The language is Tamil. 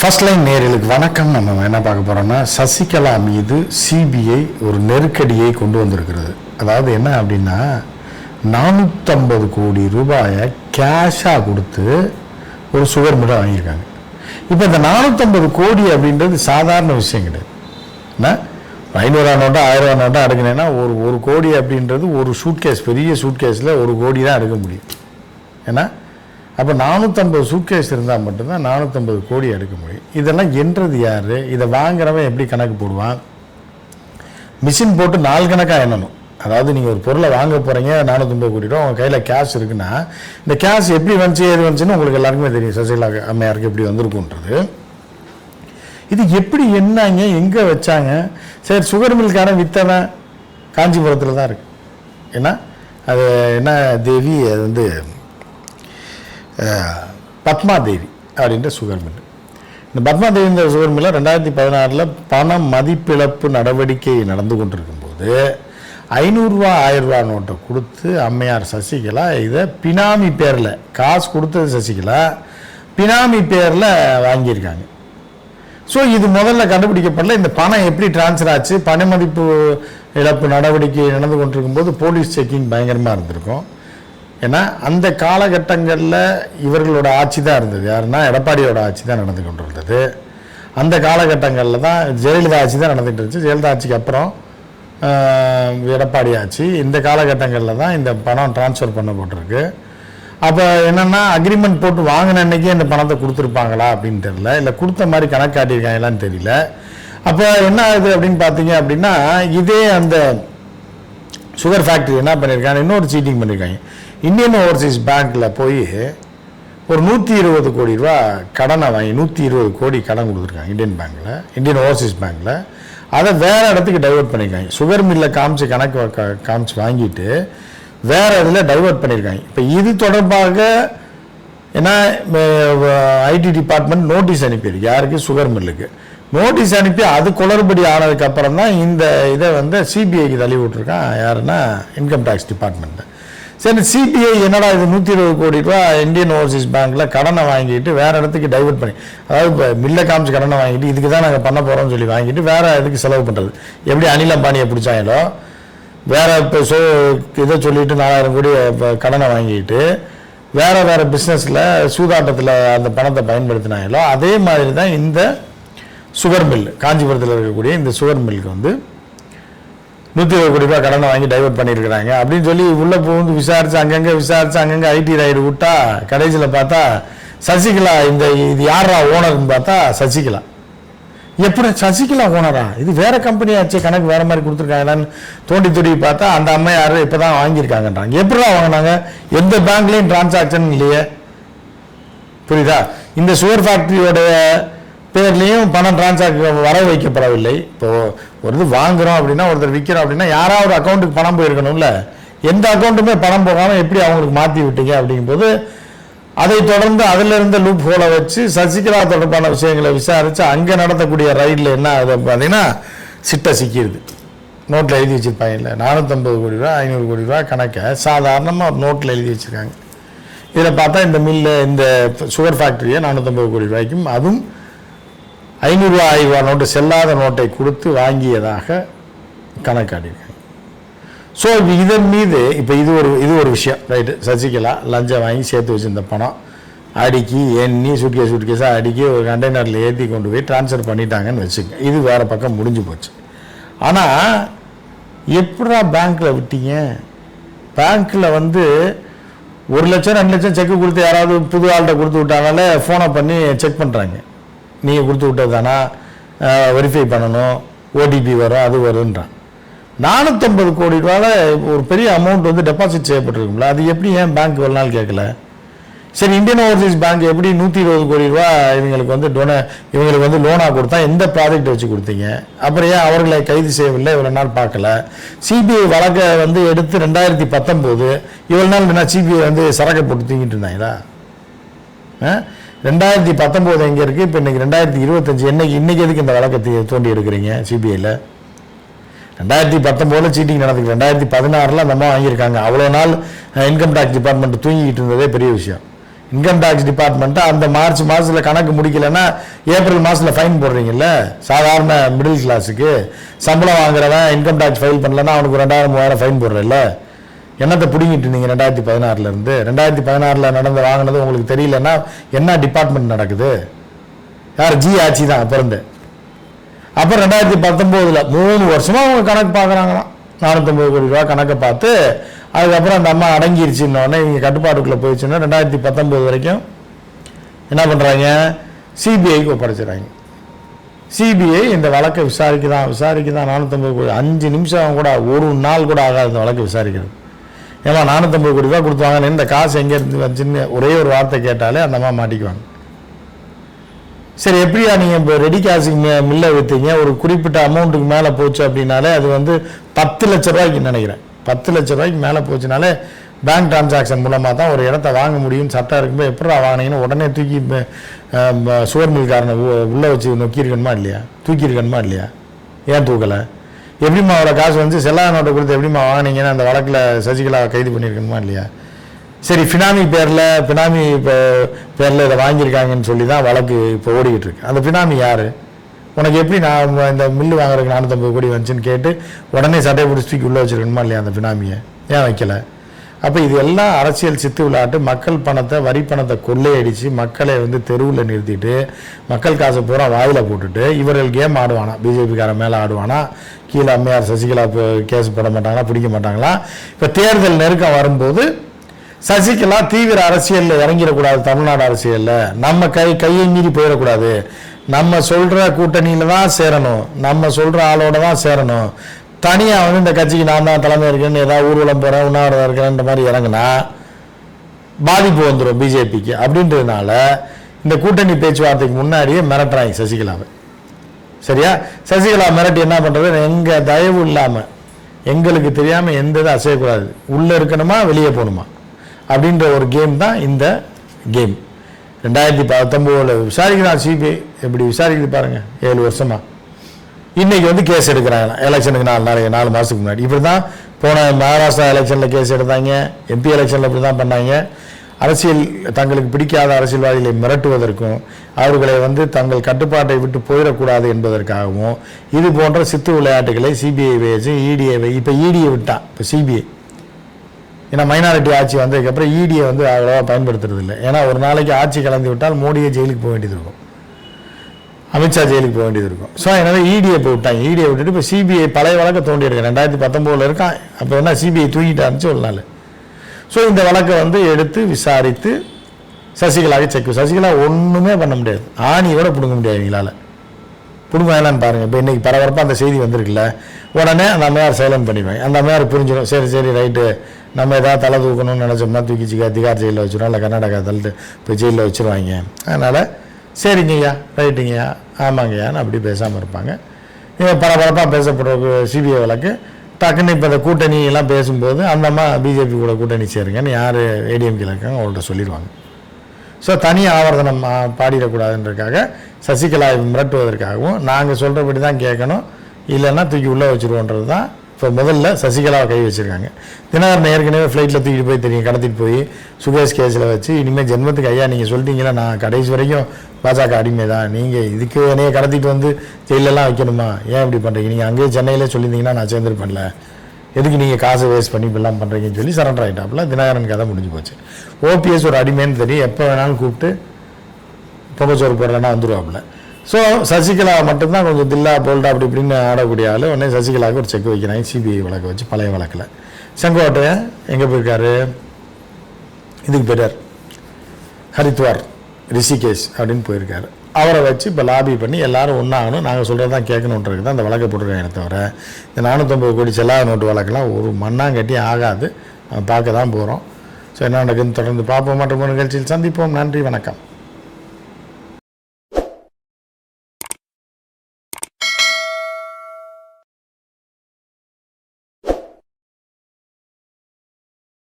ஃபர்ஸ்ட் லைன் நேயர்களுக்கு வணக்கம். நம்ம என்ன பார்க்க போகிறோம்னா, சசிகலா மீது சிபிஐ ஒரு நெருக்கடியை கொண்டு வந்திருக்கிறது. அதாவது என்ன அப்படின்னா, 450 கோடி ரூபாயை கேஷாக கொடுத்து ஒரு சுகர் மில்லை வாங்கியிருக்காங்க. இப்போ இந்த 450 கோடி அப்படின்றது சாதாரண விஷயம் கிடையாது. என்ன 500 நோட்டா 1000 நோட்டா எடுக்கணும்னா ஒரு கோடி அப்படின்றது ஒரு சூட்கேஸ், பெரிய சூட்கேஸில் 1 கோடி தான் எடுக்க முடியும். ஏன்னா அப்போ 450 சூட்கேஸ் இருந்தால் மட்டும்தான் 450 கோடி எடுக்க முடியும். இதெல்லாம் என்றது யார்? இதை வாங்குறவன் எப்படி கணக்கு போடுவான்? மிஷின் போட்டு நாள் கணக்காக எண்ணணும். அதாவது நீங்கள் ஒரு பொருளை வாங்க போகிறீங்க, 450 கோடி ரூபா உங்கள் கையில் கேஷ் இருக்குன்னா, இந்த கேஷ் எப்படி வந்துச்சு ஏது வந்துச்சுன்னு உங்களுக்கு எல்லாருக்குமே தெரியும். சசிகலா அம்மையாருக்கு எப்படி வந்திருக்குன்றது. இது எப்படி என்னாங்க, எங்கே வச்சாங்க? சரி, சுகர் மில்காரன் வித்தவன் காஞ்சிபுரத்தில் தான் இருக்குது. ஏன்னா அது என்ன தேவி, அது வந்து பத்மாதேவி அப்படின்ற சுகர் மில். இந்த பத்மாதேவி இந்த சுகர் மில்லை 2016 பண மதிப்பிழப்பு நடவடிக்கை நடந்து கொண்டிருக்கும்போது 500 ரூபா 1000 ரூபா நோட்டை கொடுத்து அம்மையார் சசிகலா இதை பினாமி பேரில், காசு கொடுத்தது சசிகலா, பினாமி பேரில் வாங்கியிருக்காங்க. ஸோ இது முதல்ல கண்டுபிடிக்கப்படல. இந்த பணம் எப்படி டிரான்ஸ்ஃபர் ஆச்சு, பண மதிப்பு இழப்பு நடவடிக்கை நடந்து கொண்டிருக்கும் போது போலீஸ் செக்கிங் பயங்கரமாக இருந்திருக்கும். ஏன்னா அந்த காலகட்டங்களில் இவர்களோட ஆட்சி தான் இருந்தது. யாருன்னா எடப்பாடியோட ஆட்சி தான் நடந்து கொண்டு இருந்தது. அந்த காலகட்டங்களில் தான் ஜெயலலிதா ஆட்சி தான் நடந்துகிட்டு இருந்துச்சு. ஜெயலலிதா ஆட்சிக்கு அப்புறம் எடப்பாடி ஆட்சி. இந்த காலகட்டங்களில் தான் இந்த பணம் டிரான்ஸ்ஃபர் பண்ணப்பட்டிருக்கு. அப்போ என்னென்னா, அக்ரிமெண்ட் போட்டு வாங்கின அன்றைக்கே இந்த பணத்தை கொடுத்துருப்பாங்களா அப்படின்னு தெரியல, இல்லை கொடுத்த மாதிரி கணக்கு காட்டியிருக்காங்களான்னு தெரியல. அப்போ என்ன ஆகுது அப்படின்னு பார்த்தீங்க அப்படின்னா, இதே அந்த சுகர் ஃபேக்ட்ரி என்ன பண்ணியிருக்காங்க, இன்னொரு சீட்டிங் பண்ணியிருக்காங்க. இந்தியன் ஓவர்சீஸ் பேங்க்கில் போய் ஒரு 120 கோடி ரூபா கடனை வாங்கி 120 கோடி கடன் கொடுத்துருக்காங்க இந்தியன் ஓவர்சீஸ் பேங்க்கில். அதை வேறு இடத்துக்கு டைவெர்ட் பண்ணியிருக்காங்க. சுகர் மில்லில் காமிச்சு காமிச்சு வாங்கிட்டு வேறு இதில் டைவெர்ட் பண்ணியிருக்காங்க. இப்போ இது தொடர்பாக ஏன்னா ஐடி டிபார்ட்மெண்ட் நோட்டீஸ் அனுப்பியிருக்கு. யாருக்கு? சுகர் மில்லுக்கு நோட்டீஸ் அனுப்பி அது குளறுபடி ஆனதுக்கப்புறம் தான் இந்த இதை வந்து சிபிஐக்கு தள்ளி விட்டுருக்கான். யாருன்னா இன்கம் டேக்ஸ் டிபார்ட்மெண்ட்டு. சரி, சிபிஐ என்னடா இது 120 கோடி ரூபா இந்தியன் ஓவர்சீஸ் பேங்க்கில் கடனை வாங்கிட்டு வேறு இடத்துக்கு டைவெர்ட் பண்ணி, அதாவது இப்போ மில்லை காமிச்சு கடனை வாங்கிட்டு இதுக்கு தான் நாங்கள் பண்ண போகிறோம்னு சொல்லி வாங்கிட்டு வேறு இதுக்கு செலவு பண்ணுறது. எப்படி அனில் அம்பானியை பிடிச்சாங்களோ, வேறு இப்போ இதை சொல்லிவிட்டு 4000 கோடி கடனை வாங்கிட்டு வேறு பிஸ்னஸில் சூதாட்டத்தில் அந்த பணத்தை பயன்படுத்தினாங்களோ, அதே மாதிரி தான் இந்த சுகர் மில், காஞ்சிபுரத்தில் இருக்கக்கூடிய இந்த சுகர் மில்லுக்கு வந்து 120 கோடி ரூபா கடனை வாங்கி டைவெர்ட் பண்ணியிருக்கிறாங்க அப்படின்னு சொல்லி உள்ளே போந்து விசாரித்து அங்கங்கே ஐடி ரைடு விட்டா கடைசியில் பார்த்தா சசிகலா இது யாரா ஓனர்னு பார்த்தா சசிகலா. எப்படி சசிகலா ஓனரா? இது வேற கம்பெனி ஆச்சு, கணக்கு வேற மாதிரி கொடுத்துருக்காங்களான்னு தோண்டி பார்த்தா அந்த அம்மா யாரும் இப்போ தான் வாங்கியிருக்காங்கன்றாங்க. எப்படிதான் வாங்கினாங்க? எந்த பேங்க்லேயும் டிரான்சாக்ஷன் இல்லையே. புரியுதா? இந்த சுகர் ஃபேக்ட்ரியோட பேர்லேயும் பணம் டிரான்சாக்ஷன் வர வைக்கப்படவில்லை. இப்போது ஒரு இது வாங்குகிறோம் அப்படின்னா, ஒருத்தர் விற்கிறோம் அப்படின்னா யாராவது அக்கௌண்ட்டுக்கு பணம் போயிருக்கணும்ல. எந்த அக்கௌண்ட்டுமே பணம் போகாமல் எப்படி அவங்களுக்கு மாற்றி விட்டீங்க அப்படிங்கும்போது அதை தொடர்ந்து அதில் இருந்த லூப் ஹோலை வச்சு சசிகலா தொடர்பான விஷயங்களை விசாரித்து அங்கே நடத்தக்கூடிய ரைடில் என்ன ஆகுது பார்த்தீங்கன்னா, சிட்டை சிக்கிடுது. நோட்டில் எழுதி வச்சுருப்பாங்க. இல்லை 450 கோடி ரூபா 500 கோடி ரூபா கணக்கை சாதாரணமாக ஒரு நோட்டில் எழுதி வச்சுருக்காங்க. இதில் பார்த்தா இந்த மில்லு, இந்த சுகர் ஃபேக்ட்ரியை 450 கோடி ரூபாய்க்கும், அதுவும் 500 ரூபா 1000 ரூபா நோட்டு, செல்லாத நோட்டை கொடுத்து வாங்கியதாக கணக்காட்டியிருக்காங்க. ஸோ இதன் மீது இப்போ இது ஒரு விஷயம், ரைட்டு. சசிகலா லஞ்சம் வாங்கி சேர்த்து வச்சுருந்த பணம் அடுக்கி எண்ணி சூட்கேஸாக அடுக்கி ஒரு கண்டெய்னரில் ஏற்றி கொண்டு போய் ட்ரான்ஸ்ஃபர் பண்ணிட்டாங்கன்னு வச்சுக்க. இது வேறு பக்கம் முடிஞ்சு போச்சு. ஆனால் எப்படா பேங்க்கில் விட்டீங்க? பேங்க்கில் வந்து 1 லட்சம் 2 லட்சம் செக்கு கொடுத்து யாராவது புது ஆள்கிட்ட கொடுத்து விட்டாங்களே, ஃபோனை பண்ணி செக் பண்ணுறாங்க. நீங்கள் கொடுத்து விட்டது தானா, வெரிஃபை பண்ணணும், ஓடிபி வரும், அது வருன்றான். 450 கோடி ரூபாயில் ஒரு பெரிய அமௌண்ட் வந்து டெபாசிட் செய்யப்பட்டிருக்கும்ல, அது எப்படி ஏன் பேங்க் ஒரு நாள் கேட்கல? சரி, இந்தியன் ஓவர்சீஸ் பேங்க் எப்படி 120 கோடி ரூபா இவங்களுக்கு வந்து லோனாக கொடுத்தா எந்த ப்ராஜெக்ட் வச்சு கொடுத்தீங்க? அப்புறம் ஏன் அவர்களை கைது செய்யவில்லை? இவ்வளோ நாள் பார்க்கல. சிபிஐ வழக்கை வந்து எடுத்து 2019 இவ்வளோ நாள் என்ன சிபிஐ வந்து சரக்கை போட்டு தூங்கிட்டு இருந்தாங்களா? 2019 எங்கே இருக்குது? இப்போ இன்றைக்கி 2025. இன்றைக்கி எதுக்கு இந்த வழக்கத்தை தோண்டி எடுக்கிறீங்க சிபிஐயில்? 2019 சீட்டிங் நடந்துருக்கு. 2016 அந்த அம்மா வாங்கியிருக்காங்க. அவ்வளோ நாள் இன்கம் டேக்ஸ் டிபார்ட்மெண்ட் தூங்கிக்கிட்டு இருந்ததே பெரிய விஷயம். இன்கம் டேக்ஸ் டிபார்ட்மெண்ட்டு அந்த மார்ச் மாதத்தில் கணக்கு முடிக்கலைன்னா ஏப்ரல் மாதத்தில் ஃபைன் போடுறீங்கல்ல. சாதாரண மிடில் கிளாஸுக்கு சம்பளம் வாங்குறவன் இன்கம் டேக்ஸ் ஃபைல் பண்ணலன்னா அவனுக்கு 2000-3000 ஃபைன் போடுறதில்ல. என்னத்தை பிடிங்கிட்டு நீங்கள் 2016 2016 நடந்து வாங்கினது உங்களுக்கு தெரியலன்னா என்ன டிபார்ட்மெண்ட் நடக்குது? யார்? ஜி ஆட்சி தான் அப்போ இருந்து. அப்புறம் 2019 3 வருஷமாக அவங்க கணக்கு பார்க்குறாங்களாம். 450 கோடி ரூபா கணக்கை பார்த்து அதுக்கப்புறம் அந்த அம்மா அடங்கிருச்சுன்னொடனே இவங்க கட்டுப்பாட்டுக்குள்ளே போயிடுச்சுன்னா 2019 வரைக்கும் என்ன பண்ணுறாங்க? சிபிஐக்கு ஒப்படைச்சிடறாங்க. சிபிஐ இந்த வழக்கை விசாரிக்குதான் 450 கோடி 5 நிமிஷம் கூட ஒரு நாள் கூட ஆகாது இந்த வழக்கை விசாரிக்கிறது. ஏன்னா 450 கோடி ரூபா கொடுத்துவாங்கன்னு இந்த காசு எங்கேருந்து வந்துச்சுன்னு ஒரே ஒரு வார்த்தை கேட்டாலே அந்த அம்மா மாட்டிக்குவாங்க. சரி, எப்படியா நீங்கள் இப்போ ரெடி கேஷுக்கு மில்லை விற்றீங்க, ஒரு குறிப்பிட்ட அமௌண்ட்டுக்கு மேலே போச்சு அப்படின்னாலே அது வந்து 10 லட்ச ரூபாய்க்கு நினைக்கிறேன். 10 லட்ச ரூபாய்க்கு மேலே போச்சுனாலே பேங்க் டிரான்சாக்ஷன் மூலமாக தான் ஒரு இடத்த வாங்க முடியும்னு சட்டம் இருக்கும்போது எப்படா வாங்கினீங்கன்னா உடனே தூக்கி சுகர் மில்காரனை உள்ளே வச்சு நொக்கியிருக்கணுமா இல்லையா? தூக்கியிருக்கணுமா இல்லையா? ஏன் தூக்கலை? எப்படிமா அவ்வளோ காசு வந்து செல்லா நோட்டை கொடுத்து எப்படிமா வாங்கினீங்கன்னா அந்த வழக்கில் சசிகலா கைது பண்ணியிருக்கணுமா இல்லையா? சரி, பினாமி பேரில் இதை வாங்கியிருக்காங்கன்னு சொல்லி தான் வழக்கு இப்போ ஓடிக்கிட்டு இருக்கு. அந்த பினாமி யார்? உனக்கு எப்படி நான் இந்த மில்லு வாங்குறதுக்கு 450 கோடி வந்துச்சுன்னு கேட்டு உடனே சட்டையை பிடிச்சி உள்ளே வச்சுருக்கணுமா இல்லையா அந்த பினாமியை? ஏன் வைக்கலை? அப்போ இது எல்லாம் அரசியல் சித்து விளையாட்டு. மக்கள் பணத்தை, வரி பணத்தை கொள்ளையடித்து மக்களை வந்து தெருவில் நிறுத்திட்டு மக்கள் காசை பூரா வாயில் போட்டுட்டு இவர்கள் கேம் ஆடுவானா? பிஜேபிக்காரன் மேலே ஆடுவானா? கீழே அம்மையார் சசிகலா கேஸ் போட மாட்டாங்களா? பிடிக்க மாட்டாங்களா? இப்போ தேர்தல் நெருக்கம் வரும்போது சசிகலா தீவிர அரசியலில் இறங்கிடக்கூடாது. தமிழ்நாடு அரசியலில் நம்ம கையை மீறி போயிடக்கூடாது. நம்ம சொல்கிற கூட்டணியில் தான் சேரணும், நம்ம சொல்கிற ஆளோட தான் சேரணும். தனியாக வந்து இந்த கட்சிக்கு நான் தான் தலைமை இருக்கேன்னு ஏதாவது ஊர்வலம் போகிறேன், உண்ணாவிரதம் இருக்கிறேன்ற மாதிரி இறங்குனா பாதிப்பு வந்துடும் பிஜேபிக்கு. அப்படின்றதுனால இந்த கூட்டணி பேச்சுவார்த்தைக்கு முன்னாடியே மிரட்டுறாங்க சசிகலாவை. சரியா? சசிகலா மிரட்டி என்ன பண்ணுறது? எங்கள் தயவு இல்லாமல் எங்களுக்கு தெரியாமல் எந்த இதை அசையக்கூடாது, உள்ளே இருக்கணுமா வெளியே போகணுமா அப்படின்ற ஒரு கேம் தான் இந்த கேம். 2019 விசாரிக்கிறான் சிபிஐ. எப்படி விசாரிக்குது பாருங்கள், 7 வருஷமா. இன்றைக்கி வந்து கேஸ் எடுக்கிறாங்க எலெக்ஷனுக்கு 4 மாதத்துக்கு முன்னாடி. இப்படி தான் போன மகாராஷ்டிரா எலெக்ஷனில் கேஸ் எடுத்தாங்க, எம்பி எலெக்ஷனில் இப்படி தான் பண்ணாங்க. அரசியல் தங்களுக்கு பிடிக்காத அரசியல்வாதிகளை மிரட்டுவதற்கும் அவர்களை வந்து தங்கள் கட்டுப்பாட்டை விட்டு போயிடக்கூடாது என்பதற்காகவும் இது போன்ற சித்து விளையாட்டுகளை சிபிஐ வச்சு இடிஐ இப்போ இடியை விட்டான். இப்போ சிபிஐ ஏன்னா மைனாரிட்டி ஆட்சி வந்ததுக்கப்புறம் இடியை வந்து அவ்வளோவா பயன்படுத்துறது இல்லை. ஏன்னா ஒரு நாளைக்கு ஆட்சி கலந்து விட்டால் மோடியை ஜெயிலுக்கு போக வேண்டியது இருக்கும், அமித்ஷா ஜெயிலுக்கு போக வேண்டியது இருக்கும். ஸோ எனவே இடியை போய் விட்டாங்க. இடியை விட்டுட்டு இப்போ சிபிஐ பழைய வழக்கை தோண்டி எடுக்க 2019 இருக்கான். அப்போ என்ன சிபிஐ தூக்கிட்டு ஆரம்பிச்சு ஒரு நாள். ஸோ இந்த வழக்கை வந்து எடுத்து விசாரித்து சசிகலாவை சசிகலா ஒன்றுமே பண்ண முடியாது, ஆணியோட பிடுங்க முடியாது. எங்களால் பிடுங்கலான்னு பாருங்கள். இப்போ இன்றைக்கி பரபரப்பாக அந்த செய்தி வந்திருக்குல்ல, உடனே அந்த அம்மையார் சைலண்ட் பண்ணிடுவாங்க. அந்த அம்மையார் புரிஞ்சிடும், சரி ரைட்டு, நம்ம எதாவது தலை தூக்கணும்னு நினச்சோம்னா தூக்கி திகார் ஜெயிலில் வச்சுருவோம், இல்லை கர்நாடகா தள்ளிட்டு இப்போ ஜெயிலில் வச்சுருவாங்க. அதனால் சரிங்கய்யா, ரைட்டுங்கய்யா, ஆமாங்கய்யான்னு அப்படி பேசாமல் இருப்பாங்க. பரபரப்பாக பேசப்படுற சிபிஐ வழக்கு டக்குன்னு இப்போ இந்த கூட்டணியெல்லாம் பேசும்போது அந்த அம்மா பிஜேபி கூட கூட்டணி சேருங்கன்னு யார் ஏடிஎம்கேல இருக்காங்க அவங்கள்ட்ட சொல்லிடுவாங்க. ஸோ தனி ஆவர்த்தனம் பாடிடக்கூடாதுன்றதுக்காக சசிகலாவை மிரட்டுவதற்காகவும் நாங்கள் சொல்கிறபடி தான் கேட்கணும், இல்லைன்னா தூக்கி உள்ளே வச்சுருவோன்றது தான் இப்போ முதல்ல சசிகலாவை கை வச்சுருக்காங்க. தினகரன் ஏற்கனவே ஃப்ளைட்டில் தூக்கிட்டு போய் தெரியும் கடத்திட்டு போய் சுகேஷ் கேஸில் வச்சு இனிமேல் ஜென்மத்துக்கு ஐயா நீங்கள் சொல்லிட்டீங்களா நான் கடைசி வரைக்கும் பாஜக அடிமை தான், நீங்கள் இதுக்கு என்னைய கடத்திட்டு வந்து ஜெயிலெல்லாம் வைக்கணுமா, ஏன் இப்படி பண்ணுறீங்க, நீங்கள் அங்கேயே சென்னையிலே சொல்லியிருந்தீங்கன்னா நான் சேர்ந்துருப்பேன்ல, எதுக்கு நீங்கள் காசை வேஸ்ட் பண்ணி இப்படிலாம் பண்ணுறீங்கன்னு சொல்லி சரண்டர் ஆகிட்டாப்புல. தினகரன் கதை முடிஞ்சு போச்சு. ஓபிஎஸ் ஒரு அடிமைன்னு தெரியும், எப்போ வேணாலும் கூப்பிட்டு பொங்கச்சோறு போடுறேன்னா வந்துடுவாப்புல. ஸோ சசிகலா மட்டும்தான் கொஞ்சம் தில்லா போல்டா அப்படி இப்படின்னு ஆடக்கூடிய ஆள். உடனே சசிகலாவுக்கு ஒரு செக் வைக்கிறாங்க சிபிஐ வழக்கு வச்சு, பழைய வழக்கில். செங்கோட்டையன் எங்கே போயிருக்காரு, இதுக்கு பேர் ஹரித்வார் ரிஷிகேஷ் அப்படின்னு போயிருக்காரு. அவரை வச்சு இப்போ லாபி பண்ணி எல்லாரும் ஒன்றாகணும், நாங்கள் சொல்கிறது தான் கேட்கணுன்றது தான் அந்த வழக்கை போட்டிருக்காங்க. தவிர இந்த 450 கோடி செல்லாத நோட்டு வழக்கெல்லாம் ஒரு மண்ணாங்கட்டி ஆகாது, பார்க்க தான் போகிறோம். ஸோ என்ன நடக்குதுன்னு தொடர்ந்து பார்ப்போம். மற்றும் நிகழ்ச்சியில் சந்திப்போம். நன்றி, வணக்கம்.